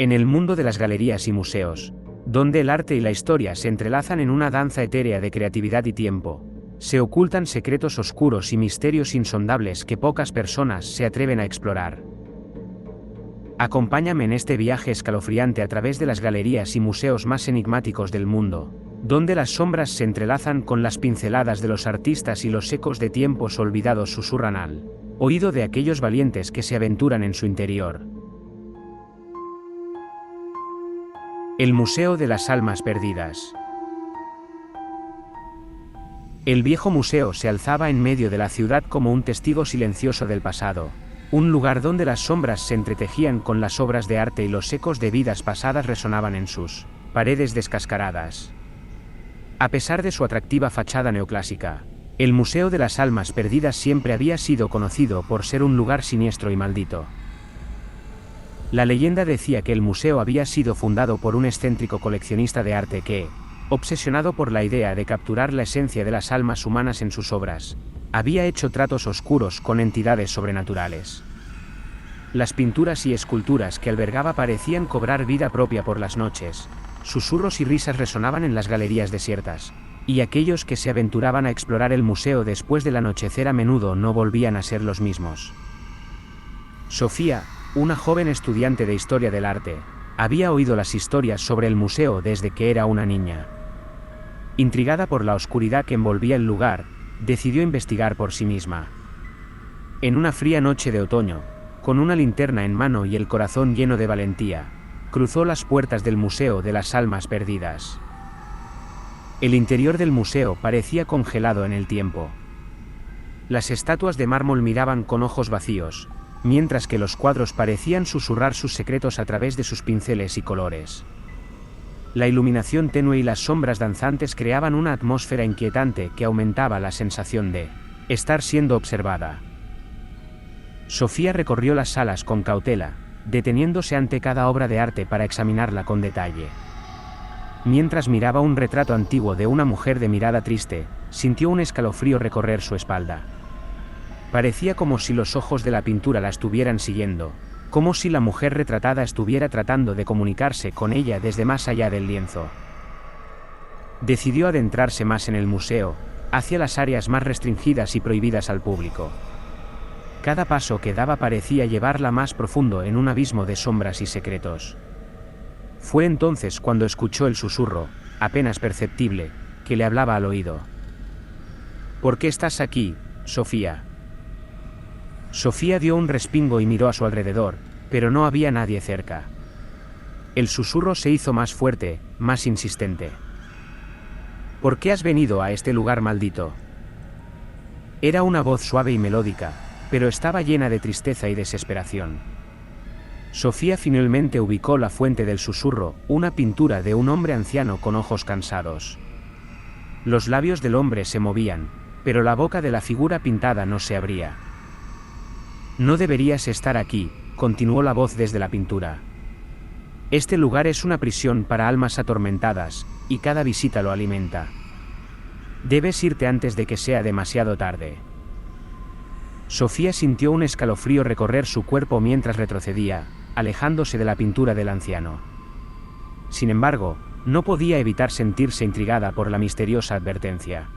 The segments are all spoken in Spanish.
En el mundo de las galerías y museos, donde el arte y la historia se entrelazan en una danza etérea de creatividad y tiempo, se ocultan secretos oscuros y misterios insondables que pocas personas se atreven a explorar. Acompáñame en este viaje escalofriante a través de las galerías y museos más enigmáticos del mundo, donde las sombras se entrelazan con las pinceladas de los artistas y los ecos de tiempos olvidados susurran al oído de aquellos valientes que se aventuran en su interior. El Museo de las Almas Perdidas. El viejo museo se alzaba en medio de la ciudad como un testigo silencioso del pasado, un lugar donde las sombras se entretejían con las obras de arte y los ecos de vidas pasadas resonaban en sus paredes descascaradas. A pesar de su atractiva fachada neoclásica, el Museo de las Almas Perdidas siempre había sido conocido por ser un lugar siniestro y maldito. La leyenda decía que el museo había sido fundado por un excéntrico coleccionista de arte que, obsesionado por la idea de capturar la esencia de las almas humanas en sus obras, había hecho tratos oscuros con entidades sobrenaturales. Las pinturas y esculturas que albergaba parecían cobrar vida propia por las noches, susurros y risas resonaban en las galerías desiertas, y aquellos que se aventuraban a explorar el museo después del anochecer a menudo no volvían a ser los mismos. Sofía, una joven estudiante de historia del arte, había oído las historias sobre el museo desde que era una niña. Intrigada por la oscuridad que envolvía el lugar, decidió investigar por sí misma. En una fría noche de otoño, con una linterna en mano y el corazón lleno de valentía, cruzó las puertas del Museo de las Almas Perdidas. El interior del museo parecía congelado en el tiempo. Las estatuas de mármol miraban con ojos vacíos, mientras que los cuadros parecían susurrar sus secretos a través de sus pinceles y colores. La iluminación tenue y las sombras danzantes creaban una atmósfera inquietante que aumentaba la sensación de estar siendo observada. Sofía recorrió las salas con cautela, deteniéndose ante cada obra de arte para examinarla con detalle. Mientras miraba un retrato antiguo de una mujer de mirada triste, sintió un escalofrío recorrer su espalda. Parecía como si los ojos de la pintura la estuvieran siguiendo, como si la mujer retratada estuviera tratando de comunicarse con ella desde más allá del lienzo. Decidió adentrarse más en el museo, hacia las áreas más restringidas y prohibidas al público. Cada paso que daba parecía llevarla más profundo en un abismo de sombras y secretos. Fue entonces cuando escuchó el susurro, apenas perceptible, que le hablaba al oído. ¿Por qué estás aquí, Sofía? Sofía dio un respingo y miró a su alrededor, pero no había nadie cerca. El susurro se hizo más fuerte, más insistente. ¿Por qué has venido a este lugar maldito? Era una voz suave y melódica, pero estaba llena de tristeza y desesperación. Sofía finalmente ubicó la fuente del susurro, una pintura de un hombre anciano con ojos cansados. Los labios del hombre se movían, pero la boca de la figura pintada no se abría. No deberías estar aquí, continuó la voz desde la pintura. Este lugar es una prisión para almas atormentadas, y cada visita lo alimenta. Debes irte antes de que sea demasiado tarde. Sofía sintió un escalofrío recorrer su cuerpo mientras retrocedía, alejándose de la pintura del anciano. Sin embargo, no podía evitar sentirse intrigada por la misteriosa advertencia.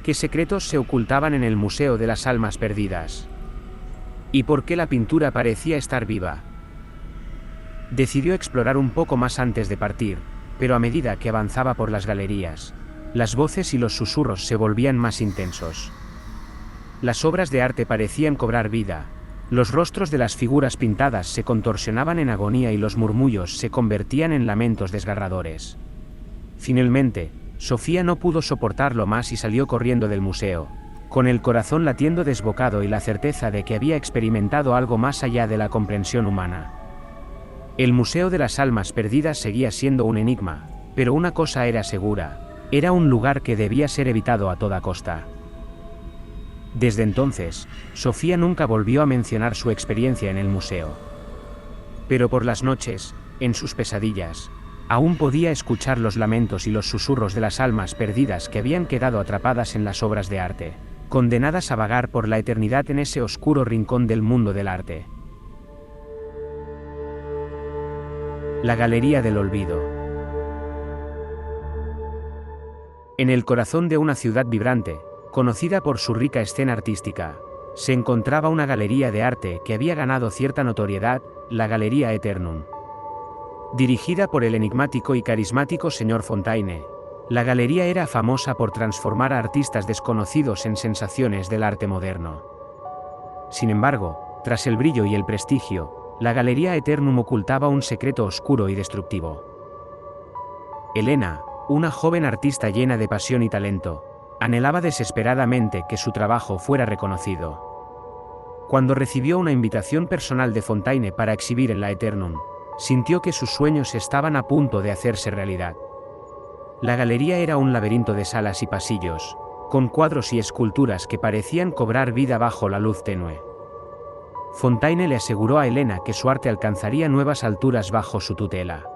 ¿Qué secretos se ocultaban en el Museo de las Almas Perdidas? ¿Y por qué la pintura parecía estar viva? Decidió explorar un poco más antes de partir, pero a medida que avanzaba por las galerías, las voces y los susurros se volvían más intensos. Las obras de arte parecían cobrar vida, los rostros de las figuras pintadas se contorsionaban en agonía y los murmullos se convertían en lamentos desgarradores. Finalmente, Sofía no pudo soportarlo más y salió corriendo del museo, con el corazón latiendo desbocado y la certeza de que había experimentado algo más allá de la comprensión humana. El Museo de las Almas Perdidas seguía siendo un enigma, pero una cosa era segura, era un lugar que debía ser evitado a toda costa. Desde entonces, Sofía nunca volvió a mencionar su experiencia en el museo. Pero por las noches, en sus pesadillas, aún podía escuchar los lamentos y los susurros de las almas perdidas que habían quedado atrapadas en las obras de arte, condenadas a vagar por la eternidad en ese oscuro rincón del mundo del arte. La Galería del Olvido. En el corazón de una ciudad vibrante, conocida por su rica escena artística, se encontraba una galería de arte que había ganado cierta notoriedad, la Galería Aeternum. Dirigida por el enigmático y carismático señor Fontaine, la galería era famosa por transformar a artistas desconocidos en sensaciones del arte moderno. Sin embargo, tras el brillo y el prestigio, la Galería Aeternum ocultaba un secreto oscuro y destructivo. Helena, una joven artista llena de pasión y talento, anhelaba desesperadamente que su trabajo fuera reconocido. Cuando recibió una invitación personal de Fontaine para exhibir en la Aeternum, sintió que sus sueños estaban a punto de hacerse realidad. La galería era un laberinto de salas y pasillos, con cuadros y esculturas que parecían cobrar vida bajo la luz tenue. Fontaine le aseguró a Helena que su arte alcanzaría nuevas alturas bajo su tutela.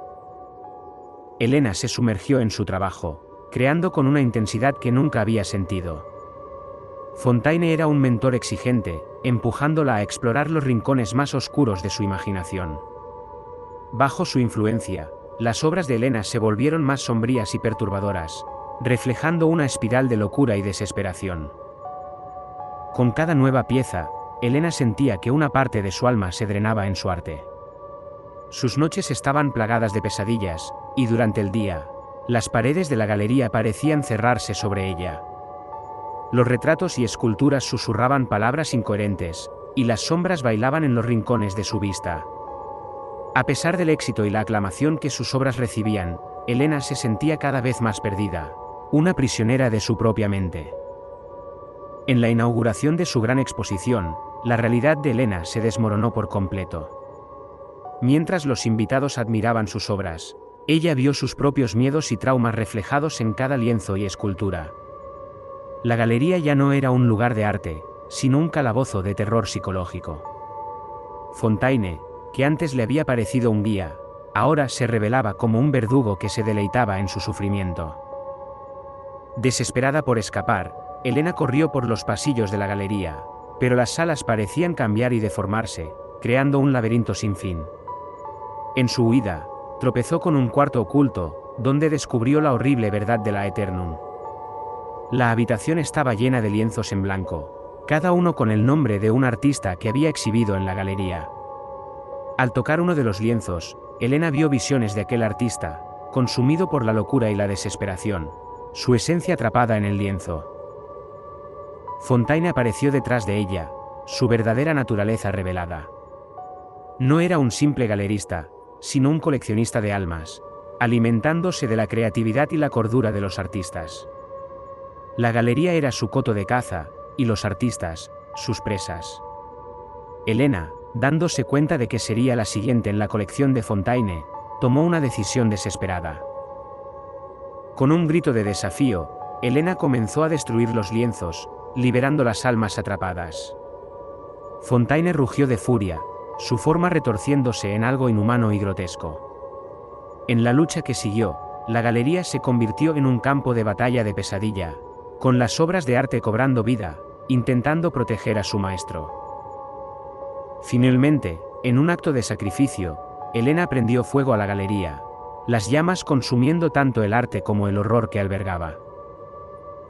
Helena se sumergió en su trabajo, creando con una intensidad que nunca había sentido. Fontaine era un mentor exigente, empujándola a explorar los rincones más oscuros de su imaginación. Bajo su influencia, las obras de Helena se volvieron más sombrías y perturbadoras, reflejando una espiral de locura y desesperación. Con cada nueva pieza, Helena sentía que una parte de su alma se drenaba en su arte. Sus noches estaban plagadas de pesadillas, y durante el día, las paredes de la galería parecían cerrarse sobre ella. Los retratos y esculturas susurraban palabras incoherentes, y las sombras bailaban en los rincones de su vista. A pesar del éxito y la aclamación que sus obras recibían, Helena se sentía cada vez más perdida, una prisionera de su propia mente. En la inauguración de su gran exposición, la realidad de Helena se desmoronó por completo. Mientras los invitados admiraban sus obras, ella vio sus propios miedos y traumas reflejados en cada lienzo y escultura. La galería ya no era un lugar de arte, sino un calabozo de terror psicológico. Fontaine, que antes le había parecido un guía, ahora se revelaba como un verdugo que se deleitaba en su sufrimiento. Desesperada por escapar, Helena corrió por los pasillos de la galería, pero las salas parecían cambiar y deformarse, creando un laberinto sin fin. En su huida, tropezó con un cuarto oculto, donde descubrió la horrible verdad de la Aeternum. La habitación estaba llena de lienzos en blanco, cada uno con el nombre de un artista que había exhibido en la galería. Al tocar uno de los lienzos, Helena vio visiones de aquel artista, consumido por la locura y la desesperación, su esencia atrapada en el lienzo. Fontaine apareció detrás de ella, su verdadera naturaleza revelada. No era un simple galerista, sino un coleccionista de almas, alimentándose de la creatividad y la cordura de los artistas. La galería era su coto de caza, y los artistas, sus presas. Helena, dándose cuenta de que sería la siguiente en la colección de Fontaine, tomó una decisión desesperada. Con un grito de desafío, Helena comenzó a destruir los lienzos, liberando las almas atrapadas. Fontaine rugió de furia, su forma retorciéndose en algo inhumano y grotesco. En la lucha que siguió, la galería se convirtió en un campo de batalla de pesadilla, con las obras de arte cobrando vida, intentando proteger a su maestro. Finalmente, en un acto de sacrificio, Helena prendió fuego a la galería, las llamas consumiendo tanto el arte como el horror que albergaba.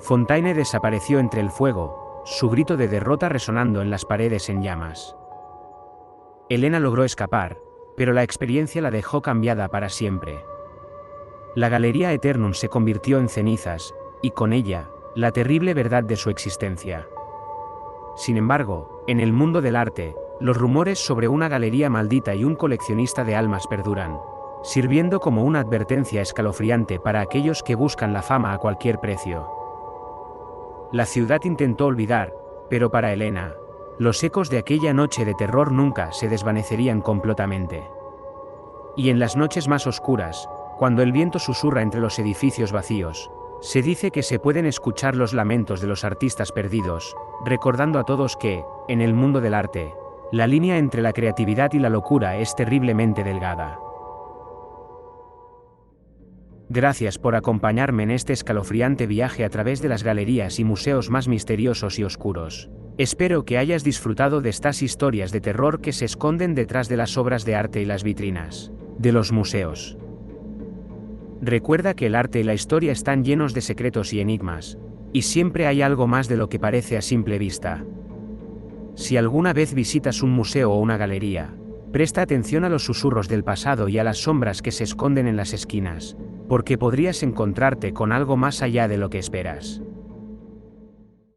Fontaine desapareció entre el fuego, su grito de derrota resonando en las paredes en llamas. Helena logró escapar, pero la experiencia la dejó cambiada para siempre. La Galería Aeternum se convirtió en cenizas, y con ella, la terrible verdad de su existencia. Sin embargo, en el mundo del arte, los rumores sobre una galería maldita y un coleccionista de almas perduran, sirviendo como una advertencia escalofriante para aquellos que buscan la fama a cualquier precio. La ciudad intentó olvidar, pero para Helena, los ecos de aquella noche de terror nunca se desvanecerían completamente. Y en las noches más oscuras, cuando el viento susurra entre los edificios vacíos, se dice que se pueden escuchar los lamentos de los artistas perdidos, recordando a todos que, en el mundo del arte, la línea entre la creatividad y la locura es terriblemente delgada. Gracias por acompañarme en este escalofriante viaje a través de las galerías y museos más misteriosos y oscuros. Espero que hayas disfrutado de estas historias de terror que se esconden detrás de las obras de arte y las vitrinas. de los museos. Recuerda que el arte y la historia están llenos de secretos y enigmas, y siempre hay algo más de lo que parece a simple vista. Si alguna vez visitas un museo o una galería, presta atención a los susurros del pasado y a las sombras que se esconden en las esquinas, porque podrías encontrarte con algo más allá de lo que esperas.